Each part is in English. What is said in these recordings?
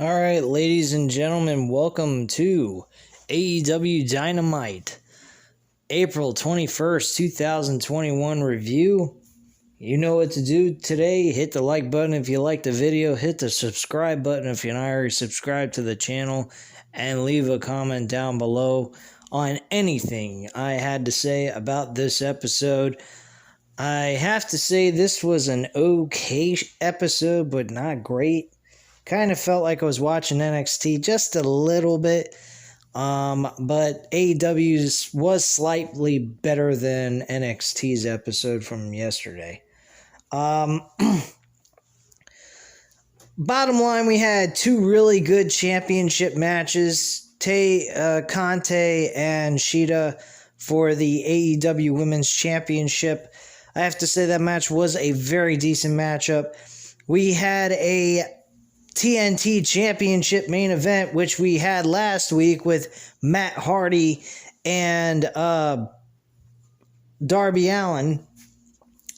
All right, ladies and gentlemen, welcome to AEW Dynamite, April 21st, 2021 review. You know what to do today. Hit the like button if you like the video. Hit the subscribe button if you're not already subscribed to the channel. And leave a comment down below on anything I had to say about this episode. I have to say this was an okay episode, but not great. Kind of felt like I was watching NXT just a little bit. But AEW's was slightly better than NXT's episode from yesterday. Bottom line, we had two really good championship matches. Conte and Shida for the AEW Women's Championship. I have to say that match was a very decent matchup. We had a TNT Championship main event, which we had last week with Matt Hardy and Darby Allin.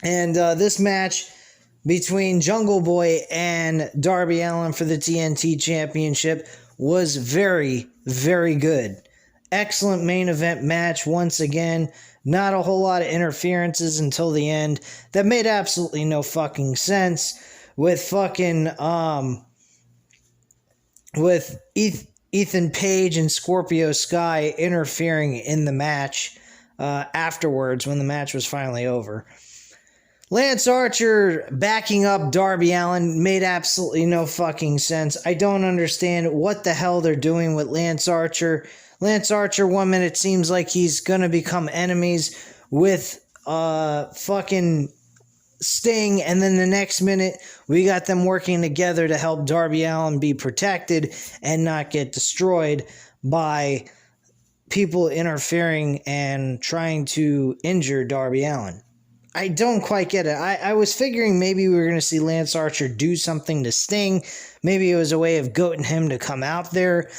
And this match between Jungle Boy and Darby Allin for the TNT Championship was very, very good. Excellent main event match once again. Not a whole lot of interferences until the end. That made absolutely no fucking sense with fucking with Ethan Page and Scorpio Sky interfering in the match afterwards when the match was finally over. Lance Archer backing up Darby Allin made absolutely no fucking sense. I don't understand what the hell they're doing with Lance Archer. Lance Archer, 1 minute seems like he's gonna become enemies with fucking Sting, and then the next minute we got them working together to help Darby Allin be protected and not get destroyed by people interfering and trying to injure Darby Allin. I don't quite get it. I was figuring maybe we were going to see Lance Archer do something to Sting. Maybe it was a way of goading him to come out there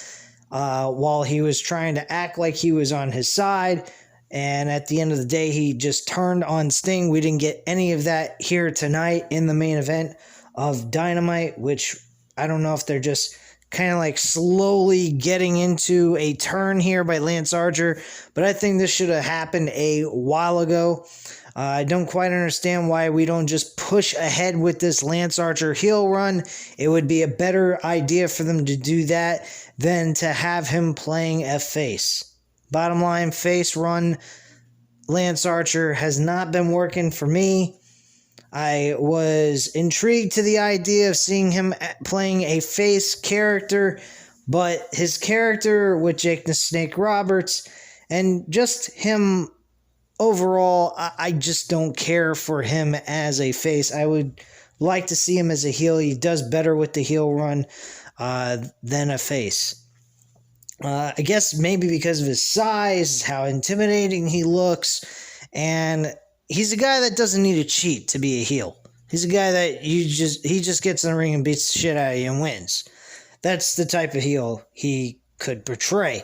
while he was trying to act like he was on his side. And at the end of the day, he just turned on Sting. We didn't get any of that here tonight in the main event of Dynamite, which I don't know if they're just kind of like slowly getting into a turn here by Lance Archer. But I think this should have happened a while ago. I don't quite understand why we don't just push ahead with this Lance Archer heel run. It would be a better idea for them to do that than to have him playing a face. Bottom line, face run Lance Archer has not been working for me. I was intrigued to the idea of seeing him playing a face character, but his character with Jake the Snake Roberts and just him overall, I just don't care for him as a face. I would like to see him as a heel. He does better with the heel run than a face. I guess maybe because of his size, how intimidating he looks, and he's a guy that doesn't need to cheat to be a heel. He's a guy that he just gets in the ring and beats the shit out of you and wins. That's the type of heel he could portray.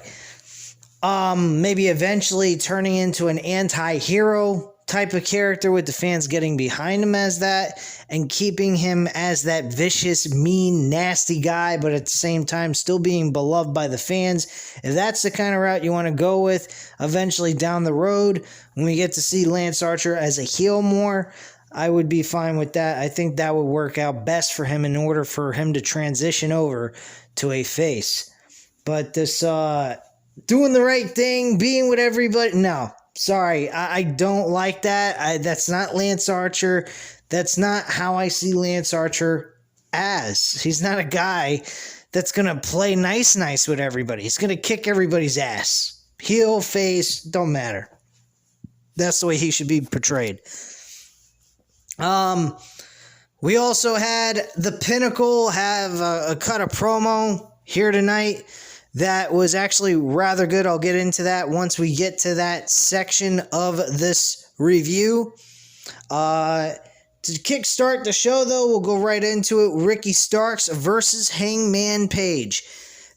Maybe eventually turning into an anti-hero type of character with the fans getting behind him as that and keeping him as that vicious, mean, nasty guy, but at the same time still being beloved by the fans. If that's the kind of route you want to go with eventually down the road, when we get to see Lance Archer as a heel more, I would be fine with that. I think that would work out best for him in order for him to transition over to a face. But this, doing the right thing, being with everybody, no. Sorry, I don't like that. That's not Lance Archer. That's not how I see Lance Archer as. He's not a guy that's going to play nice with everybody. He's going to kick everybody's ass. Heel, face, don't matter. That's the way he should be portrayed. We also had the Pinnacle have a cut a promo here tonight. That was actually rather good. I'll get into that once we get to that section of this review. To kickstart the show, though, we'll go right into it. Ricky Starks versus Hangman Page.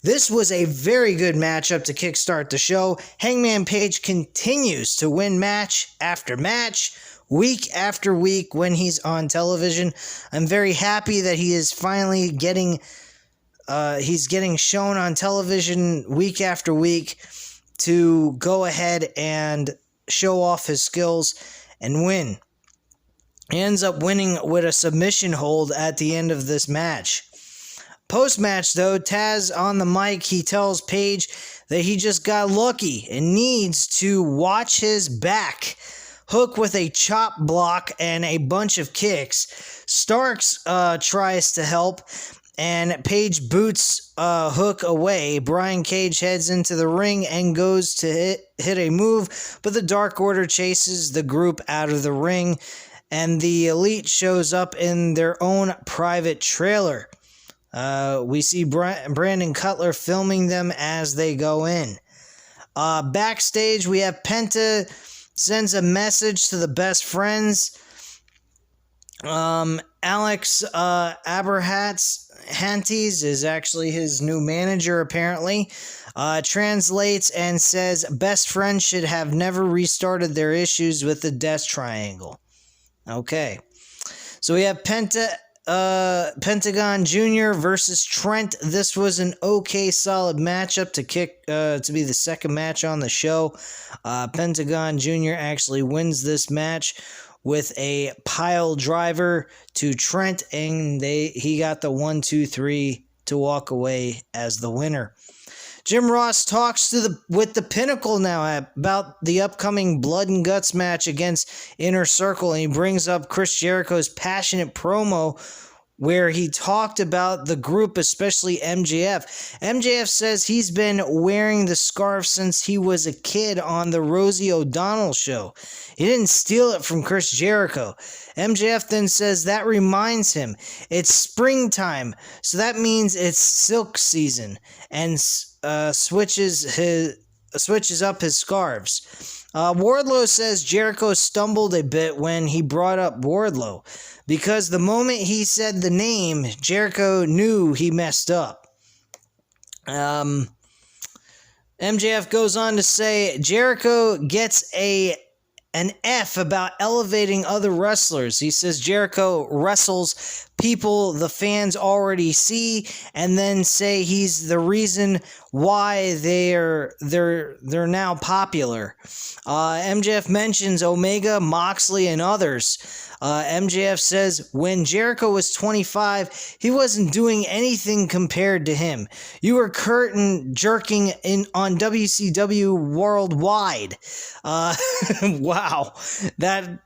This was a very good matchup to kickstart the show. Hangman Page continues to win match after match, week after week when he's on television. I'm very happy that he is finally getting he's getting shown on television week after week to go ahead and show off his skills and win. He ends up winning with a submission hold at the end of this match. Post-match, though, Taz on the mic, he tells Paige that he just got lucky and needs to watch his back. Hook with a chop block and a bunch of kicks. Starks tries to help, and Paige boots Hook away. Brian Cage heads into the ring and goes to hit a move, but the Dark Order chases the group out of the ring, and the Elite shows up in their own private trailer. We see Brandon Cutler filming them as they go in. Backstage, we have Penta sends a message to the best friends. Alex Abrahantes is actually his new manager, apparently. Translates and says best friends should have never restarted their issues with the Death Triangle. Okay. So we have Pentagon Jr. versus Trent. This was an okay, solid matchup to be the second match on the show. Pentagon Jr. actually wins this match with a pile driver to Trent, and he got the 1-2-3 to walk away as the winner. Jim Ross talks with the Pinnacle now about the upcoming Blood and Guts match against Inner Circle, and he brings up Chris Jericho's passionate promo where he talked about the group, especially MJF. MJF says he's been wearing the scarf since he was a kid on the Rosie O'Donnell show. He didn't steal it from Chris Jericho. MJF then says that reminds him it's springtime, so that means it's silk season, and switches up his scarves. Wardlow says Jericho stumbled a bit when he brought up Wardlow, because the moment he said the name, Jericho knew he messed up. MJF goes on to say Jericho gets an F about elevating other wrestlers. He says Jericho wrestles people the fans already see, and then say he's the reason why they're now popular. MJF mentions Omega, Moxley, and others. MJF says when Jericho was 25, he wasn't doing anything compared to him. You were curtain jerking on WCW worldwide. Wow, that.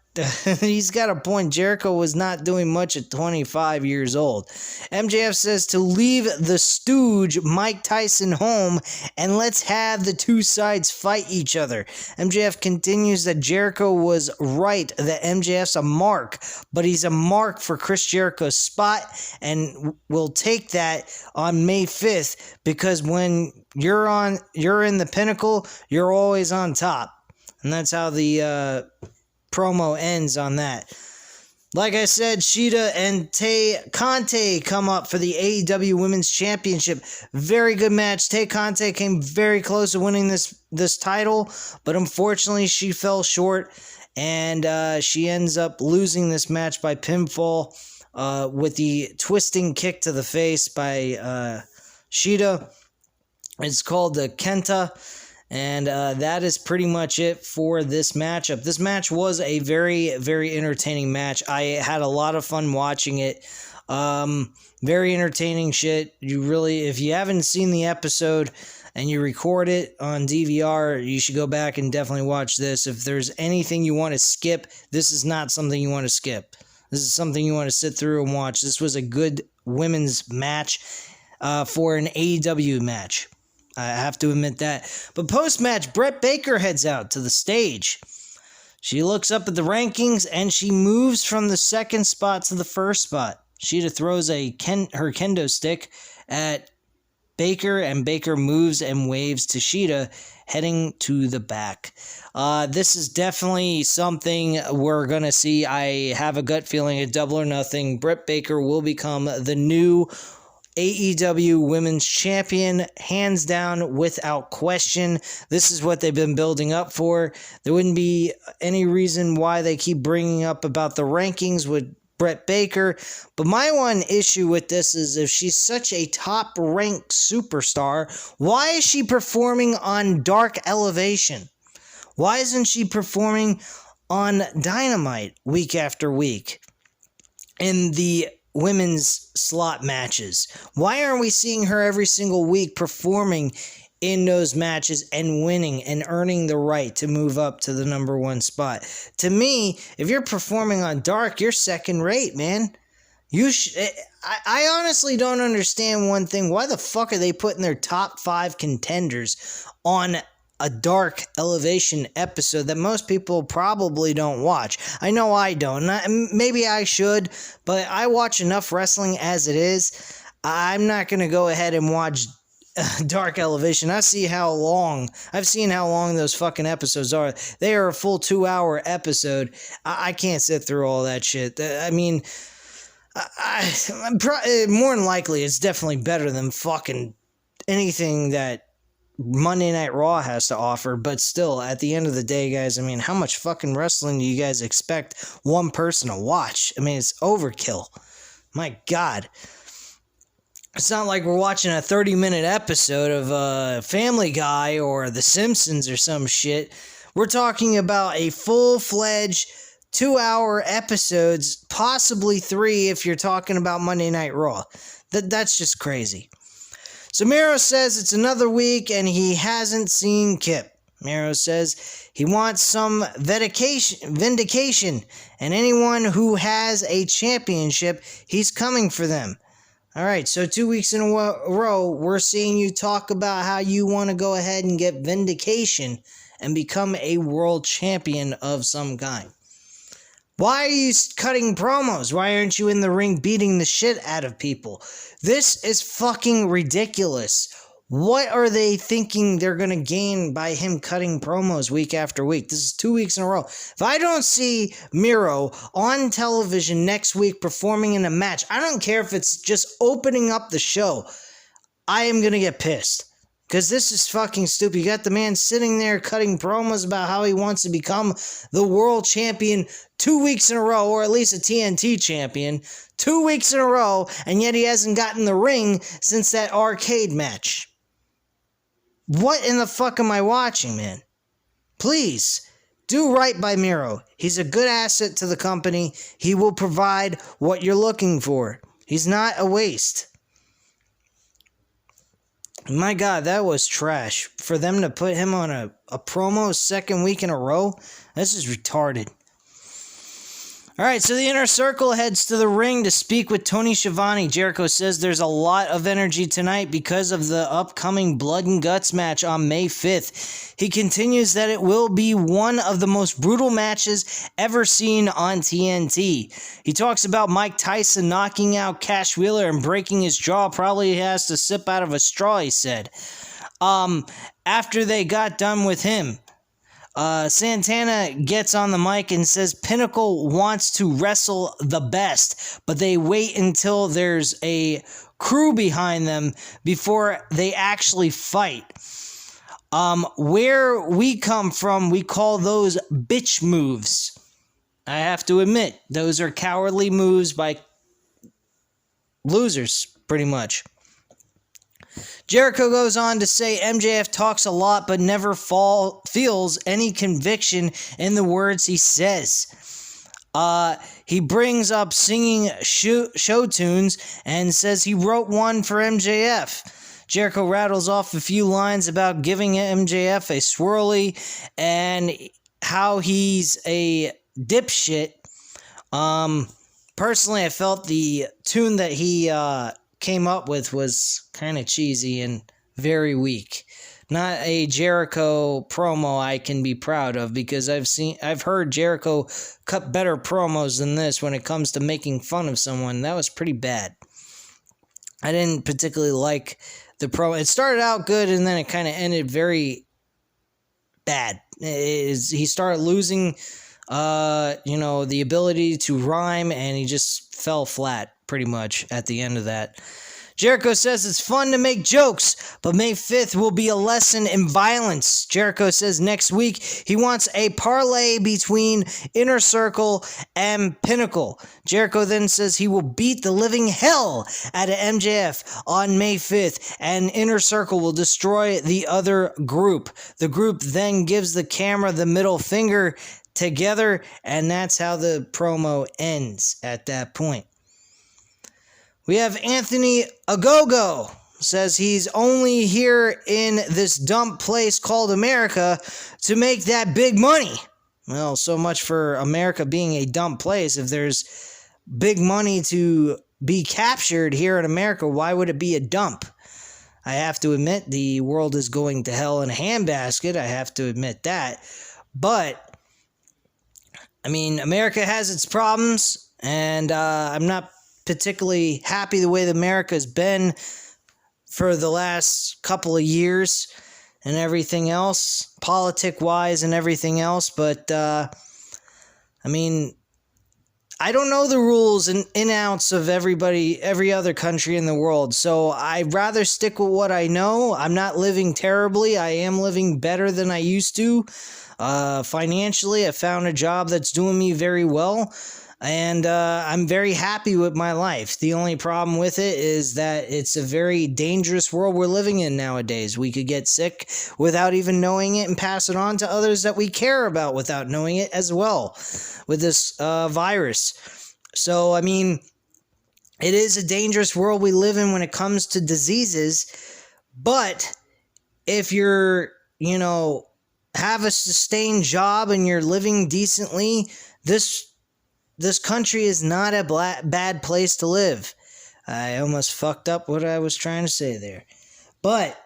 He's got a point. Jericho was not doing much at 25 years old. MJF says to leave the stooge Mike Tyson home and let's have the two sides fight each other. MJF continues that Jericho was right, that MJF's a mark, but he's a mark for Chris Jericho's spot, and we'll take that on May 5th, because when you're in the Pinnacle, you're always on top. And that's how the promo ends on that. Like I said, Shida and Tay Conte come up for the AEW Women's Championship. Very good match. Tay Conte came very close to winning this title, but unfortunately she fell short, and she ends up losing this match by pinfall with the twisting kick to the face by Shida. It's called the Kenta. And that is pretty much it for this matchup. This match was a very, very entertaining match. I had a lot of fun watching it. Very entertaining shit. If you haven't seen the episode and you record it on DVR, you should go back and definitely watch this. If there's anything you want to skip, this is not something you want to skip. This is something you want to sit through and watch. This was a good women's match for an AEW match. I have to admit that. But post-match, Britt Baker heads out to the stage. She looks up at the rankings, and she moves from the second spot to the first spot. Sheeta throws her kendo stick at Baker, and Baker moves and waves to Sheeta, heading to the back. This is definitely something we're going to see. I have a gut feeling at Double or Nothing, Britt Baker will become the new AEW Women's Champion, hands down, without question. This is what they've been building up for. There wouldn't be any reason why they keep bringing up about the rankings with Brett Baker. But my one issue with this is if she's such a top-ranked superstar, why is she performing on Dark Elevation? Why isn't she performing on Dynamite week after week in the women's slot matches? Why aren't we seeing her every single week performing in those matches and winning and earning the right to move up to the number one spot? To me, if you're performing on Dark, you're second rate, man. I honestly don't understand one thing. Why the fuck are they putting their top 5 contenders on a Dark Elevation episode that most people probably don't watch? I know I don't. Maybe I should, but I watch enough wrestling as it is. I'm not going to go ahead and watch Dark Elevation. I've seen how long those fucking episodes are. They are a full 2-hour episode. I can't sit through all that shit. I mean, more than likely, it's definitely better than fucking anything that Monday Night Raw has to offer, but still, at the end of the day, guys, I mean, how much fucking wrestling do you guys expect one person to watch? I mean, it's overkill. My God. It's not like we're watching a 30-minute episode of Family Guy or The Simpsons or some shit. We're talking about a full-fledged 2-hour episodes, possibly 3 if you're talking about Monday Night Raw. That's just crazy. So Miro says it's another week and he hasn't seen Kip. Miro says he wants some vindication, and anyone who has a championship, he's coming for them. Alright, so 2 weeks in a row, we're seeing you talk about how you want to go ahead and get vindication and become a world champion of some kind. Why are you cutting promos? Why aren't you in the ring beating the shit out of people? This is fucking ridiculous. What are they thinking they're going to gain by him cutting promos week after week? This is 2 weeks in a row. If I don't see Miro on television next week performing in a match, I don't care if it's just opening up the show, I am going to get pissed. Because this is fucking stupid. You got the man sitting there cutting promos about how he wants to become the world champion 2 weeks in a row, or at least a TNT champion 2 weeks in a row, and yet he hasn't gotten the ring since that arcade match. What in the fuck am I watching, man? Please, do right by Miro. He's a good asset to the company. He will provide what you're looking for. He's not a waste. My God, that was trash. For them to put him on a promo second week in a row, this is retarded. Alright, so the Inner Circle heads to the ring to speak with Tony Schiavone. Jericho says there's a lot of energy tonight because of the upcoming Blood and Guts match on May 5th. He continues that it will be one of the most brutal matches ever seen on TNT. He talks about Mike Tyson knocking out Cash Wheeler and breaking his jaw. Probably has to sip out of a straw, he said. After they got done with him, Santana gets on the mic and says Pinnacle wants to wrestle the best, but they wait until there's a crew behind them before they actually fight. Where we come from, we call those bitch moves. I have to admit, those are cowardly moves by losers, pretty much. Jericho goes on to say MJF talks a lot but never feels any conviction in the words he says. He brings up singing show tunes and says he wrote one for MJF. Jericho rattles off a few lines about giving MJF a swirly and how he's a dipshit. Personally, I felt the tune that he came up with was kind of cheesy and very weak. Not a Jericho promo I can be proud of, because I've heard Jericho cut better promos than this when it comes to making fun of someone. That was pretty bad. I didn't particularly like the promo. It started out good and then it kind of ended very bad. He started losing the ability to rhyme, and he just fell flat pretty much at the end of that. Jericho says it's fun to make jokes, but May 5th will be a lesson in violence. Jericho says next week he wants a parlay between Inner Circle and Pinnacle. Jericho then says he will beat the living hell out of MJF on May 5th, and Inner Circle will destroy the other group. The group then gives the camera the middle finger together, and that's how the promo ends at that point. We have Anthony Ogogo says he's only here in this dump place called America to make that big money. Well, so much for America being a dump place. If there's big money to be captured here in America, why would it be a dump? I have to admit the world is going to hell in a handbasket. I have to admit that. But, I mean, America has its problems, and I'm not particularly happy the way that America's been for the last couple of years and everything else, politic-wise and everything else. But, I mean, I don't know the rules and in-outs of every other country in the world, so I'd rather stick with what I know. I'm not living terribly. I am living better than I used to. Financially, I found a job that's doing me very well. And I'm very happy with my life. The only problem with it is that it's a very dangerous world we're living in nowadays. We could get sick without even knowing it and pass it on to others that we care about without knowing it as well with this virus. So, I mean, it is a dangerous world we live in when it comes to diseases. But if you're, have a sustained job and you're living decently, this country is not a bad place to live. I almost fucked up what I was trying to say there. But,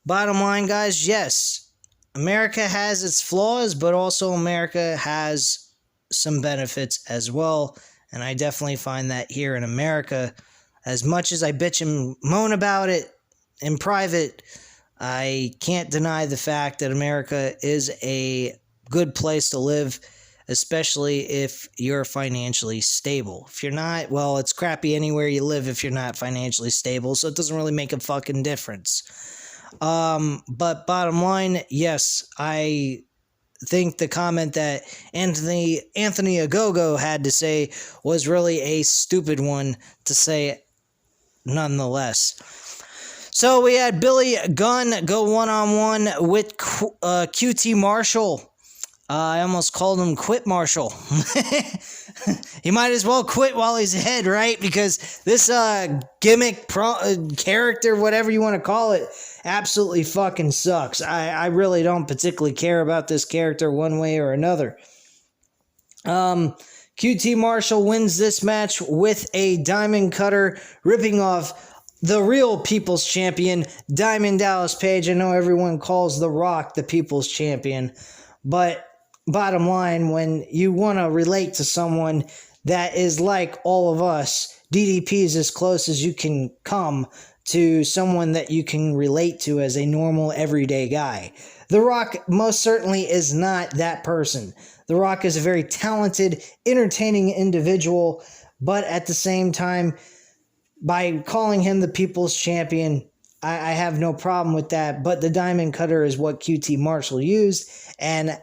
bottom line, guys, yes, America has its flaws, but also America has some benefits as well. And I definitely find that here in America, as much as I bitch and moan about it in private, I can't deny the fact that America is a good place to live, especially if you're financially stable. If you're not, well, it's crappy anywhere you live if you're not financially stable, so it doesn't really make a fucking difference. But bottom line, yes, I think the comment that Anthony Ogogo had to say was really a stupid one to say nonetheless. So we had Billy Gunn go one-on-one with QT Marshall. I almost called him Quit Marshall. He might as well quit while he's ahead, right? Because this gimmick character, whatever you want to call it, absolutely fucking sucks. I really don't particularly care about this character one way or another. QT Marshall wins this match with a diamond cutter, ripping off the real People's Champion, Diamond Dallas Page. I know everyone calls The Rock the People's Champion, but bottom line, when you want to relate to someone that is like all of us, DDP is as close as you can come to someone that you can relate to as a normal, everyday guy. The Rock most certainly is not that person. The Rock is a very talented, entertaining individual, but at the same time, by calling him the People's Champion, I have no problem with that, but the Diamond Cutter is what QT Marshall used, and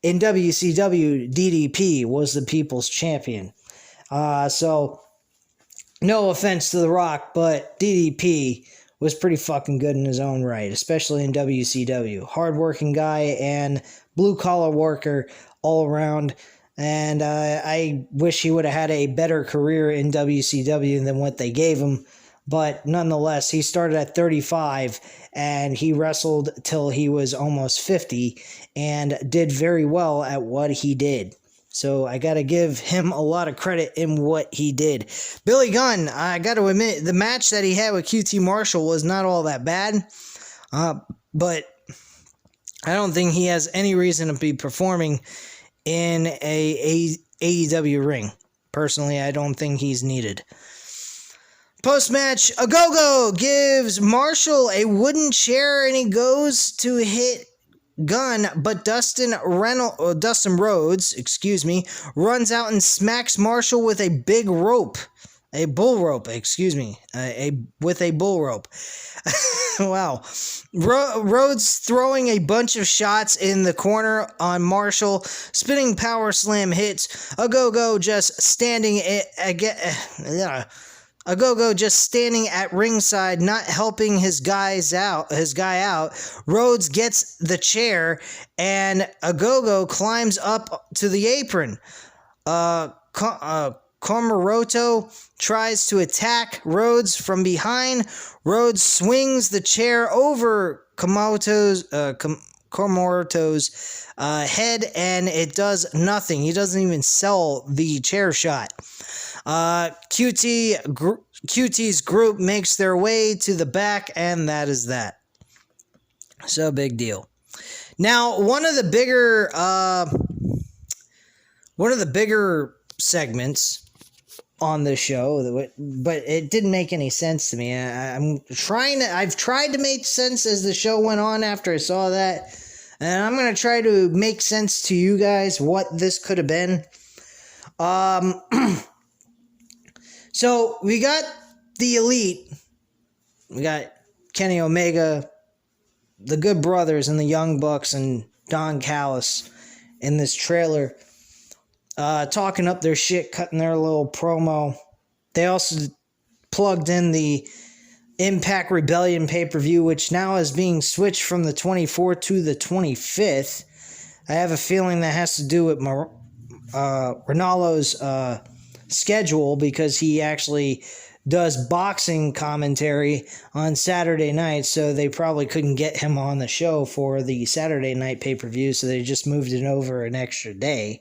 in WCW, DDP was the People's Champion. So, no offense to The Rock, but DDP was pretty fucking good in his own right, especially in WCW. Hardworking guy and blue-collar worker all around, and I wish he would have had a better career in WCW than what they gave him. But nonetheless, he started at 35 and he wrestled till he was almost 50 and did very well at what he did. So I got to give him a lot of credit in what he did. Billy Gunn, I got to admit, the match that he had with QT Marshall was not all that bad. But I don't think he has any reason to be performing in a AEW ring. Personally, I don't think he's needed. Post-match, Ogogo gives Marshall a wooden chair and he goes to hit Gunn, but Dustin Rhodes, runs out and smacks Marshall with a big rope. A bull rope, excuse me. With a bull rope. Wow. Rhodes throwing a bunch of shots in the corner on Marshall. Spinning power slam hits. A go-go just standing at ringside, not helping his guy out. Rhodes gets the chair, and a go-go climbs up to the apron. Komoroto tries to attack Rhodes from behind. Rhodes swings the chair over Komoroto's head, and it does nothing. He doesn't even sell the chair shot. QT's group makes their way to the back, and that is that. So big deal. Now, one of the bigger segments on this show, but it didn't make any sense to me. I've tried to make sense as the show went on after I saw that, and I'm going to try to make sense to you guys what this could have been. So we got the Elite, we got Kenny Omega, the Good Brothers, and the Young Bucks, and Don Callis in this trailer, talking up their shit, cutting their little promo. They also plugged in the Impact Rebellion pay-per-view, which now is being switched from the 24th to the 25th. I have a feeling that has to do with Ronaldo's schedule, because he actually does boxing commentary on Saturday night, so they probably couldn't get him on the show for the Saturday night pay-per-view, so they just moved it over an extra day.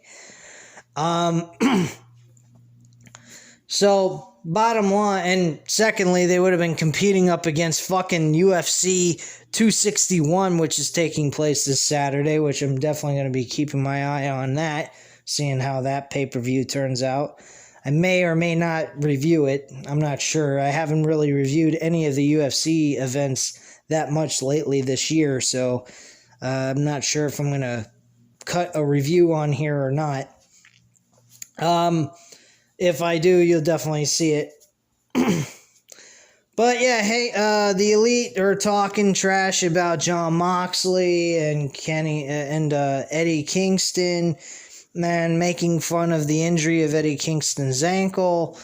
So, bottom line, and secondly, they would have been competing up against fucking UFC 261, which is taking place this Saturday, which I'm definitely going to be keeping my eye on that, seeing how that pay-per-view turns out. I may or may not review it. I'm not sure. I haven't really reviewed any of the UFC events that much lately this year, so I'm not sure if I'm going to cut a review on here or not. If I do, you'll definitely see it. But yeah, hey, the Elite are talking trash about Jon Moxley and Kenny and Eddie Kingston, and making fun of the injury of Eddie Kingston's ankle,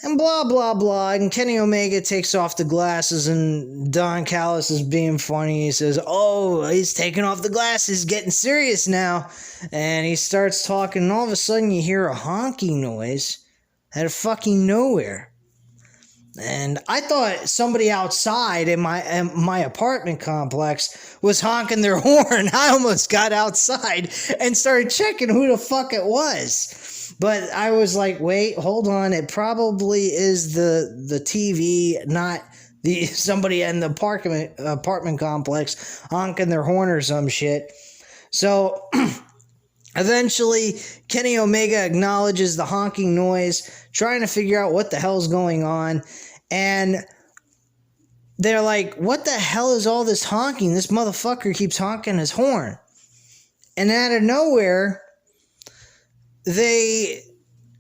and blah, blah, blah. And Kenny Omega takes off the glasses, and Don Callis is being funny. He says, oh, he's taking off the glasses, getting serious now. And he starts talking, and all of a sudden you hear a honking noise out of fucking nowhere. And I thought somebody outside in my apartment complex was honking their horn. I almost got outside and started checking who the fuck it was. But I was like, wait, hold on. It probably is the TV, not somebody in the apartment complex honking their horn or some shit. So eventually, Kenny Omega acknowledges the honking noise, trying to figure out what the hell's going on. And they're like, what the hell is all this honking? This motherfucker keeps honking his horn. And out of nowhere, they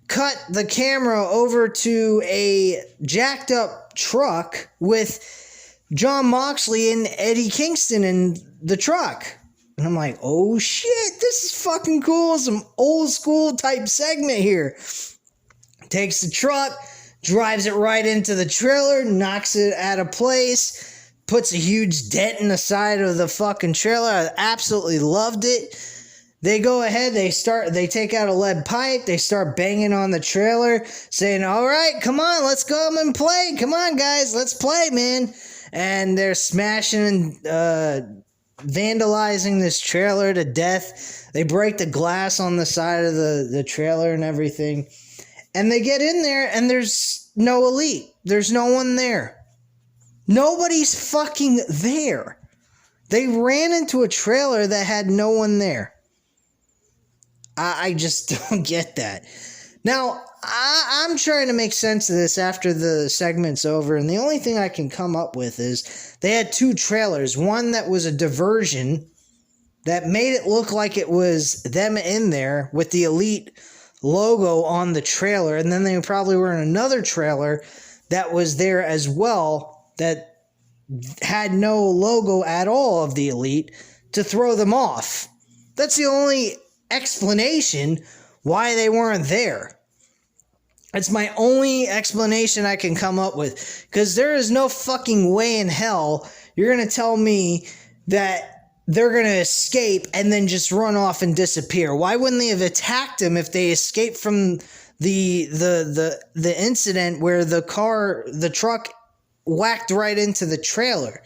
cut the camera over to a jacked up truck with Jon Moxley and Eddie Kingston in the truck. And I'm like, oh shit, this is fucking cool. Some old school type segment here. Takes the truck, drives it right into the trailer, knocks it out of place, puts a huge dent in the side of the fucking trailer. I absolutely loved it. They go ahead, they take out a lead pipe, they start banging on the trailer, saying, all right, come on, let's go and play. Come on, guys, let's play, man. And they're smashing and vandalizing this trailer to death. They break the glass on the side of the trailer and everything. And they get in there, and there's no Elite. There's no one there. Nobody's fucking there. They ran into a trailer that had no one there. I just don't get that. Now, I'm trying to make sense of this after the segment's over, and the only thing I can come up with is they had two trailers. One that was a diversion that made it look like it was them in there with the Elite logo on the trailer, and then they probably were in another trailer that was there as well that had no logo at all of the Elite to throw them off. That's the only explanation why they weren't there. It's my only explanation I can come up with, because there is no fucking way in hell you're going to tell me that they're going to escape and then just run off and disappear. Why wouldn't they have attacked him if they escaped from the incident where the truck whacked right into the trailer?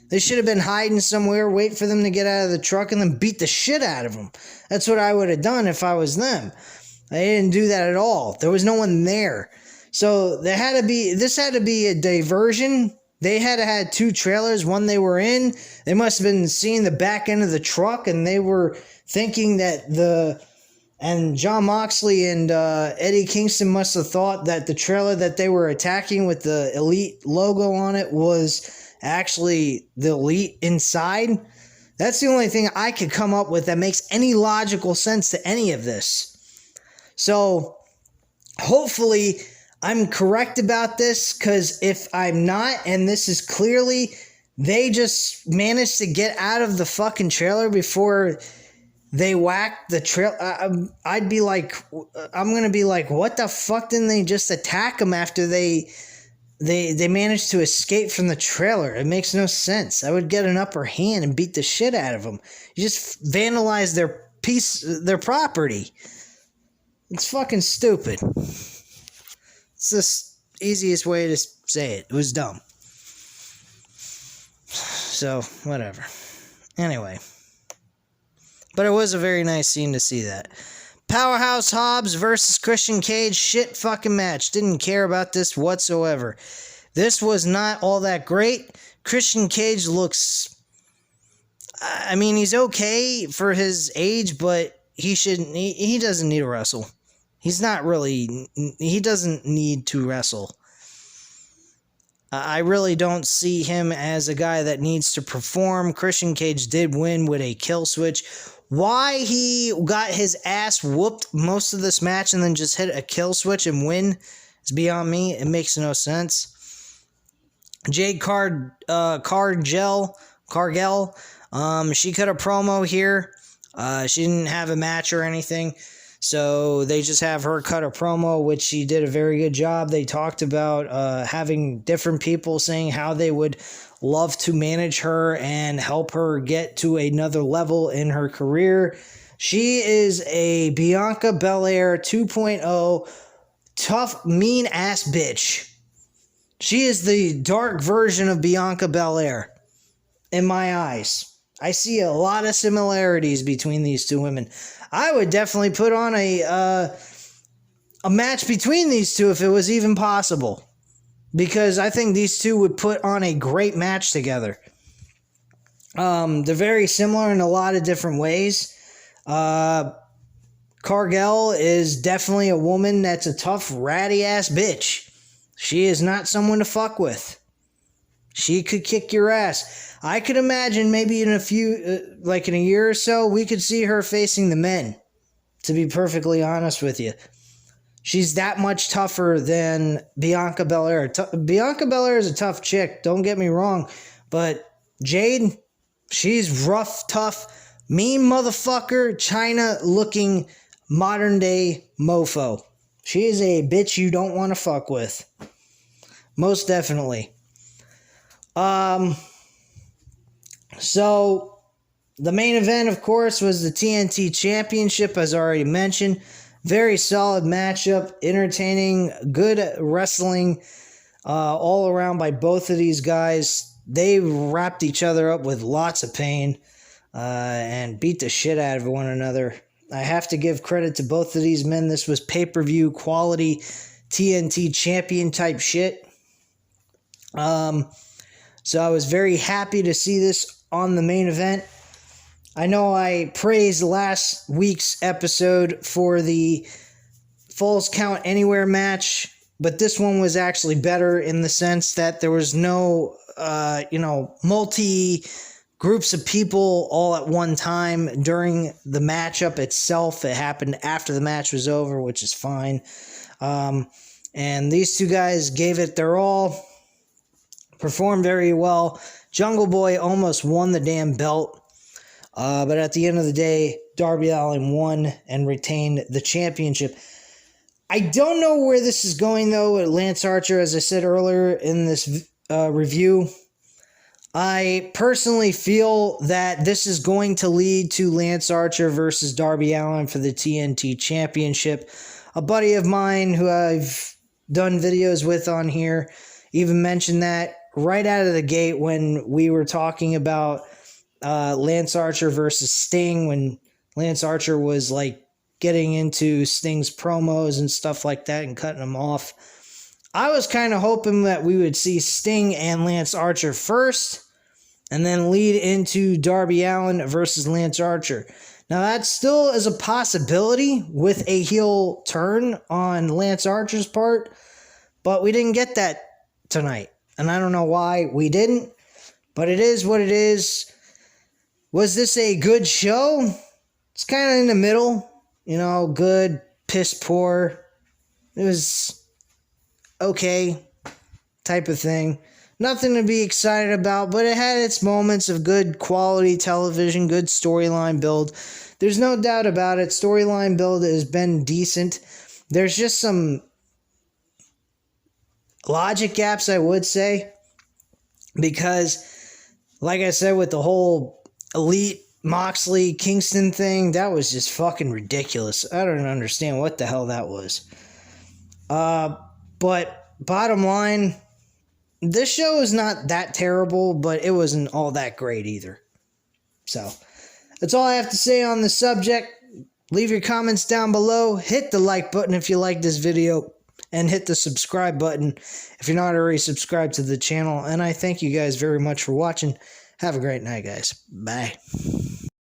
They should have been hiding somewhere, wait for them to get out of the truck, and then beat the shit out of them. That's what I would have done if I was them. They didn't do that at all. There was no one there. So this had to be a diversion. They had to have two trailers, one they were in. They must have been seeing the back end of the truck, and they were thinking that and Jon Moxley and Eddie Kingston must have thought that the trailer that they were attacking with the Elite logo on it was actually the Elite inside. That's the only thing I could come up with that makes any logical sense to any of this. So hopefully I'm correct about this, because if I'm not, and this is clearly they just managed to get out of the fucking trailer before they whacked the trailer, I'd be like, I'm going to be like, what the fuck didn't they just attack them after they managed to escape from the trailer? It makes no sense. I would get an upper hand and beat the shit out of them. You just vandalize their property. It's fucking stupid. It's the easiest way to say it. It was dumb. So, whatever. Anyway. But it was a very nice scene to see that. Powerhouse Hobbs versus Christian Cage. Shit fucking match. Didn't care about this whatsoever. This was not all that great. Christian Cage looks... I mean, he's okay for his age, but he doesn't need to wrestle. He doesn't need to wrestle. I really don't see him as a guy that needs to perform. Christian Cage did win with a kill switch. Why he got his ass whooped most of this match and then just hit a kill switch and win is beyond me. It makes no sense. Jade Cargill, she cut a promo here. She didn't have a match or anything, so they just have her cut a promo, which she did a very good job. They talked about having different people saying how they would love to manage her and help her get to another level in her career. She is a Bianca Belair 2.0 tough, mean-ass bitch. She is the dark version of Bianca Belair in my eyes. I see a lot of similarities between these two women. I would definitely put on a match between these two if it was even possible, because I think these two would put on a great match together. They're very similar in a lot of different ways. Cargill is definitely a woman that's a tough, ratty-ass bitch. She is not someone to fuck with. She could kick your ass. I could imagine maybe in a year or so, we could see her facing the men, to be perfectly honest with you. She's that much tougher than Bianca Belair. Bianca Belair is a tough chick, don't get me wrong. But Jade, she's rough, tough, mean motherfucker, China-looking modern-day mofo. She is a bitch you don't want to fuck with. Most definitely. So, the main event, of course, was the TNT Championship, as already mentioned. Very solid matchup, entertaining, good wrestling all around by both of these guys. They wrapped each other up with lots of pain and beat the shit out of one another. I have to give credit to both of these men. This was pay-per-view quality TNT champion type shit. So I was very happy to see this on the main event. I know I praised last week's episode for the Falls Count Anywhere match, but this one was actually better in the sense that there was no, multi groups of people all at one time during the matchup itself. It happened after the match was over, which is fine. And these two guys gave it their all, performed very well. Jungle Boy almost won the damn belt. But at the end of the day, Darby Allin won and retained the championship. I don't know where this is going, though, with Lance Archer, as I said earlier in this review. I personally feel that this is going to lead to Lance Archer versus Darby Allin for the TNT Championship. A buddy of mine who I've done videos with on here even mentioned that right out of the gate when we were talking about Lance Archer versus Sting, when Lance Archer was like getting into Sting's promos and stuff like that and cutting them off. I was kind of hoping that we would see Sting and Lance Archer first and then lead into Darby Allin versus Lance Archer. Now that still is a possibility with a heel turn on Lance Archer's part, but we didn't get that tonight. And I don't know why we didn't, but it is what it is. Was this a good show? It's kind of in the middle. You know, good, piss poor. It was okay type of thing. Nothing to be excited about, but it had its moments of good quality television, good storyline build. There's no doubt about it. Storyline build has been decent. There's just some logic gaps, I would say, because, like I said, with the whole Elite Moxley Kingston thing, that was just fucking ridiculous. I don't understand what the hell that was. But bottom line, this show is not that terrible, but it wasn't all that great either. So, that's all I have to say on the subject. Leave your comments down below. Hit the like button if you like this video. And hit the subscribe button if you're not already subscribed to the channel. And I thank you guys very much for watching. Have a great night, guys. Bye.